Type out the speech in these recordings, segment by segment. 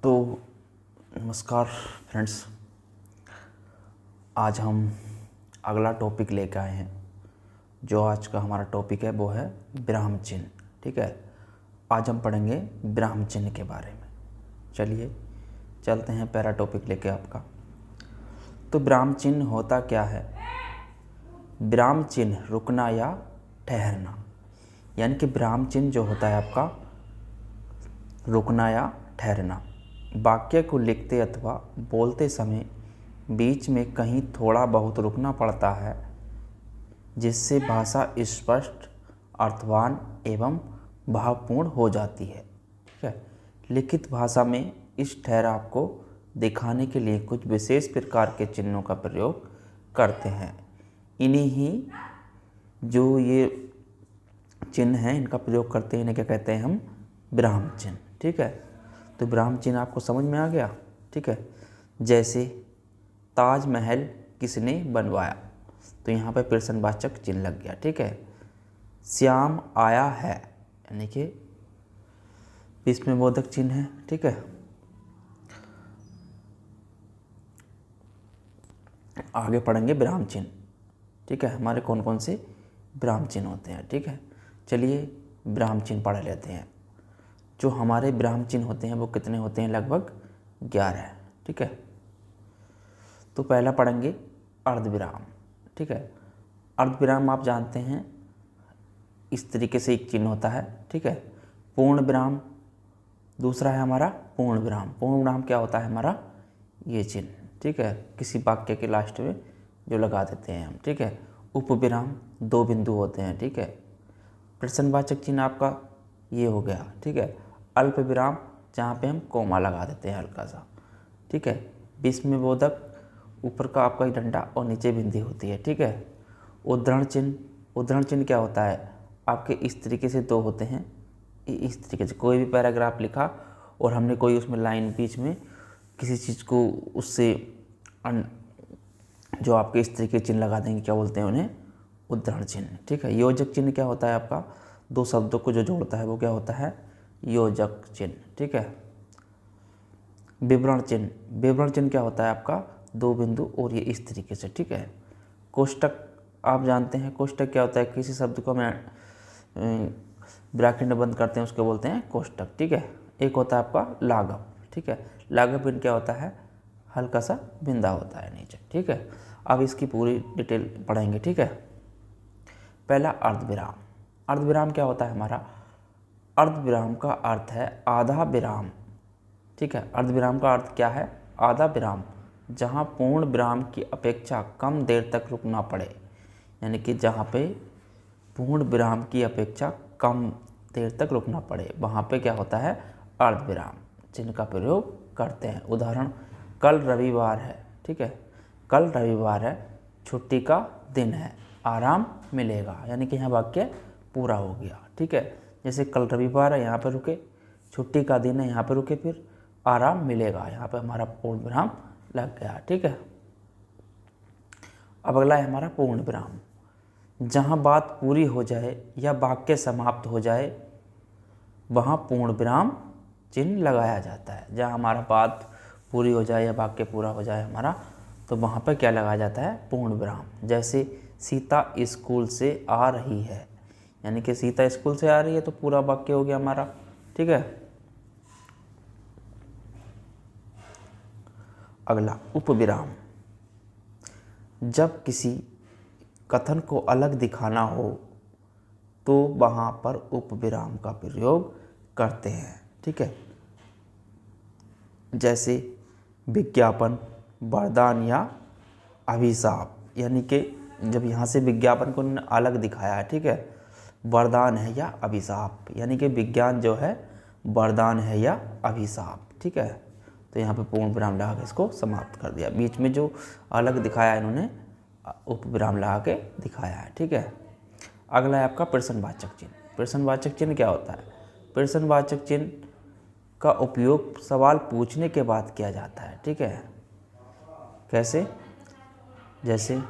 तो नमस्कार फ्रेंड्स, आज हम अगला टॉपिक लेकर आए हैं। जो आज का हमारा टॉपिक है वो है विराम चिन्ह। ठीक है, आज हम पढ़ेंगे विराम चिन्ह के बारे में। चलिए चलते हैं पहला टॉपिक लेके आपका। तो विराम चिन्ह होता क्या है? विराम चिन्ह रुकना या ठहरना, यानी कि विराम चिन्ह जो होता है आपका रुकना या ठहरना। वाक्य को लिखते अथवा बोलते समय बीच में कहीं थोड़ा बहुत रुकना पड़ता है, जिससे भाषा स्पष्ट, अर्थवान एवं भावपूर्ण हो जाती है। ठीक है, लिखित भाषा में इस ठहराव को दिखाने के लिए कुछ विशेष प्रकार के चिन्हों का प्रयोग करते हैं। इन्हीं ही जो ये चिन्ह हैं इनका प्रयोग करते हैं, इन्हें क्या कहते हैं हम? विराम चिन्ह। ठीक है, तो विराम चिन्ह आपको समझ में आ गया। ठीक है, जैसे ताजमहल किसने बनवाया, तो यहाँ पे प्रश्नवाचक चिन्ह लग गया। ठीक है, श्याम आया है, यानी कि विस्मयबोधक चिन्ह है। ठीक है, आगे पढ़ेंगे विराम चिन्ह। ठीक है, हमारे कौन कौन से विराम चिन्ह होते हैं। ठीक है, चलिए विराम चिन्ह पढ़ लेते हैं। जो हमारे विराम चिन्ह होते हैं वो कितने होते हैं? लगभग 11। ठीक है, तो पहला पढ़ेंगे अर्धविराम। ठीक है, अर्धविराम आप जानते हैं इस तरीके से एक चिन्ह होता है। ठीक है, पूर्ण विराम दूसरा है हमारा पूर्ण विराम। पूर्ण विराम क्या होता है? हमारा ये चिन्ह। ठीक है, किसी वाक्य के लास्ट में जो लगा देते हैं हम। ठीक है, उपविराम 2 बिंदु होते हैं। ठीक है, प्रश्नवाचक चिन्ह आपका ये हो गया। ठीक है, अल्प विराम जहाँ पे हम कोमा लगा देते हैं हल्का सा। ठीक है, विस्मयबोधक ऊपर का आपका एक डंडा और नीचे बिंदी होती है। ठीक है, उद्धरण चिन्ह, उद्धरण चिन्ह क्या होता है? आपके इस तरीके से 2 होते हैं। इस तरीके से कोई भी पैराग्राफ लिखा और हमने कोई उसमें लाइन बीच में किसी चीज़ को उससे जो आपके इस तरीके चिन्ह लगा देंगे, क्या बोलते हैं उन्हें? उद्धरण चिन्ह। ठीक है, योजक चिन्ह क्या होता है आपका? 2 शब्दों को जो जोड़ता है वो क्या होता है? योजक चिन्ह। ठीक है, विवरण चिन्ह, विवरण चिन्ह क्या होता है आपका? 2 बिंदु और ये इस तरीके से। ठीक है, कोष्टक आप जानते हैं, कोष्टक क्या होता है? किसी शब्द को हमें ब्रैकेट में बंद करते हैं उसको बोलते हैं कोष्टक। ठीक है, एक होता है आपका लाघव। ठीक है, लाघव चिन्ह क्या होता है? हल्का सा बिंदा होता है नीचे। ठीक है, अब इसकी पूरी डिटेल पढ़ेंगे। ठीक है, पहला अर्धविराम। अर्धविराम क्या होता है हमारा? अर्धविराम का अर्थ है आधा विराम। ठीक है, अर्धविराम का अर्थ क्या है? आधा विराम, जहाँ पूर्ण विराम की अपेक्षा कम देर तक रुकना पड़े, यानी कि जहाँ पे पूर्ण विराम की अपेक्षा कम देर तक रुकना पड़े वहाँ पे क्या होता है? अर्धविराम चिन्ह का प्रयोग करते हैं। उदाहरण, कल रविवार है। ठीक है, कल रविवार है, छुट्टी का दिन है, आराम मिलेगा, यानी कि यहाँ वाक्य पूरा हो गया। ठीक है, जैसे कल रविवार है यहाँ पर रुके, छुट्टी का दिन है यहाँ पर रुके, फिर आराम मिलेगा, यहाँ पर हमारा पूर्ण विराम लग गया। ठीक है, अब अगला है हमारा पूर्ण विराम। जहाँ बात पूरी हो जाए या वाक्य समाप्त हो जाए वहाँ पूर्ण विराम चिन्ह लगाया जाता है। जहाँ हमारा बात पूरी हो जाए या वाक्य पूरा हो जाए हमारा, तो वहाँ पर क्या लगाया जाता है? पूर्ण विराम। जैसे सीता स्कूल से आ रही है, यानी कि सीता स्कूल से आ रही है तो पूरा वाक्य हो गया हमारा। ठीक है, अगला उपविराम। जब किसी कथन को अलग दिखाना हो तो वहाँ पर उपविराम का प्रयोग करते हैं। ठीक है, जैसे विज्ञापन, वरदान या अभिशाप, यानी कि जब यहाँ से विज्ञापन को उन्होंने अलग दिखाया है। ठीक है, वरदान है या अभिशाप, यानी कि विज्ञान जो है वरदान है या अभिशाप। ठीक है, तो यहाँ पे पूर्ण विराम लगा के इसको समाप्त कर दिया। बीच में जो अलग दिखाया है इन्होंने उपविराम लगा के दिखाया है। ठीक है, अगला है आपका प्रश्नवाचक चिन्ह। प्रश्नवाचक चिन्ह क्या होता है? प्रश्नवाचक चिन्ह का उपयोग सवाल पूछने के बाद किया जाता है। ठीक है, कैसे? जैसे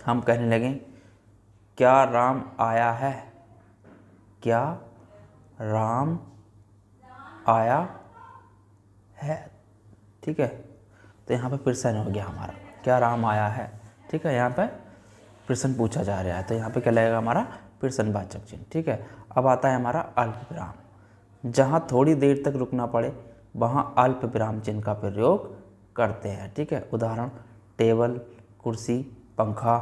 हम कहने लगें, क्या राम आया है? क्या राम आया है? ठीक है। तो यहाँ पे प्रश्न हो गया हमारा, क्या राम आया है, ठीक है। यहाँ पे प्रश्न पूछा जा रहा है, तो यहाँ पे क्या लगेगा हमारा प्रश्नवाचक चिन्ह, ठीक है। अब आता है हमारा अल्प विराम। जहाँ थोड़ी देर तक रुकना पड़े वहाँ अल्प विराम चिन्ह का प्रयोग करते हैं, ठीक है। उदाहरण टेबल, कुर्सी, पंखा,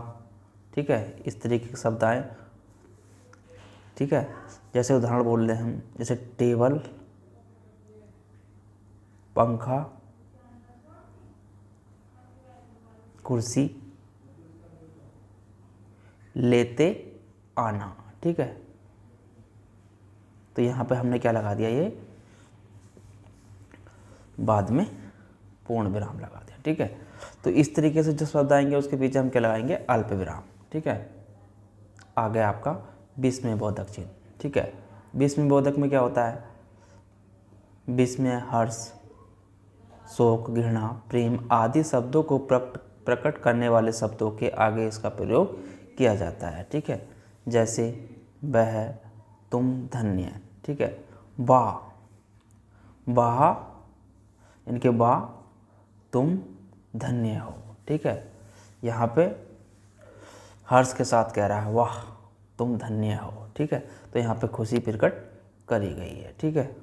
ठीक है, इस तरीके के शब्द आए, ठीक है। जैसे उदाहरण बोल रहे हैं हम, जैसे टेबल, पंखा, कुर्सी, लेते आना, ठीक है। तो यहाँ पे हमने क्या लगा दिया, ये बाद में पूर्ण विराम लगा दिया, ठीक है। तो इस तरीके से जो शब्द आएंगे उसके पीछे हम क्या लगाएंगे, अल्प विराम, ठीक है। आ गया आपका विस्मय बोधक चिन्ह, ठीक है। विस्मय बोधक में क्या होता है, विस्मय, हर्ष, शोक, घृणा, प्रेम आदि शब्दों को प्रकट करने वाले शब्दों के आगे इसका प्रयोग किया जाता है, ठीक है। जैसे वह, तुम, धन्य, ठीक है। वाह, वाह, इनके वाह, तुम धन्य हो, ठीक है। यहाँ पे हर्ष के साथ कह रहा है, वाह तुम धन्य हो, ठीक है। तो यहाँ पे खुशी प्रकट करी गई है, ठीक है।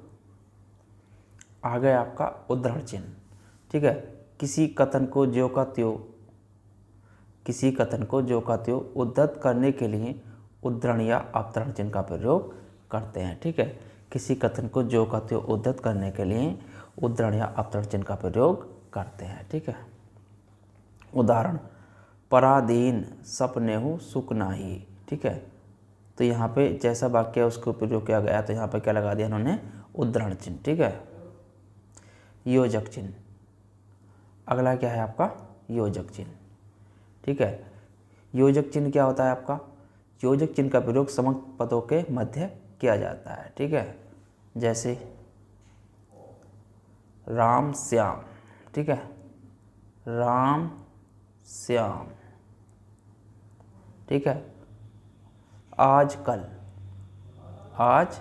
आ गया आपका उद्धरण चिन्ह, ठीक है। किसी कथन को ज्यों का त्यों उद्धत करने के लिए उद्धरण या अवतरण चिन्ह का प्रयोग करते हैं, ठीक है। किसी कथन को ज्यों का त्यों उद्धत करने के लिए उद्धरण या अवतरण चिन्ह का प्रयोग करते हैं, ठीक है। उदाहरण पराधीन सपनेहु सुख नाही, ठीक है। तो यहाँ पे जैसा वाक्य है उसको प्रयोग किया गया, तो यहाँ पे क्या लगा दिया इन्होंने, उद्धरण चिन्ह, ठीक है। योजक चिन्ह, अगला क्या है आपका, योजक चिन्ह, ठीक है। योजक चिन्ह क्या होता है आपका, योजक चिन्ह का प्रयोग समस्त पदों के मध्य किया जाता है, ठीक है। जैसे राम श्याम, ठीक है, राम श्याम, ठीक है। आज कल, आज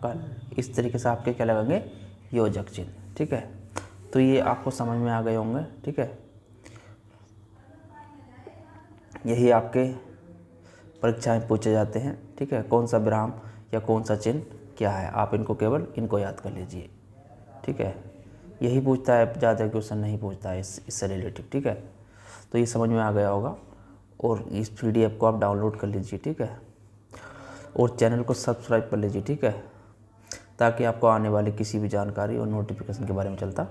कल, इस तरीके से आपके क्या लगेंगे, योजक चिन्ह, ठीक है। तो ये आपको समझ में आ गए होंगे, ठीक है। यही आपके परीक्षाएं पूछे जाते हैं, ठीक है। कौन सा विराम या कौन सा चिन्ह क्या है, आप इनको केवल इनको याद कर लीजिए, ठीक है। यही पूछता है, ज़्यादा क्वेश्चन नहीं पूछता है इससे रिलेटेड, ठीक है। तो ये समझ में आ गया होगा, और इस PDF को आप डाउनलोड कर लीजिए, ठीक है। और चैनल को सब्सक्राइब कर लीजिए, ठीक है, ताकि आपको आने वाली किसी भी जानकारी और नोटिफिकेशन के बारे में चलता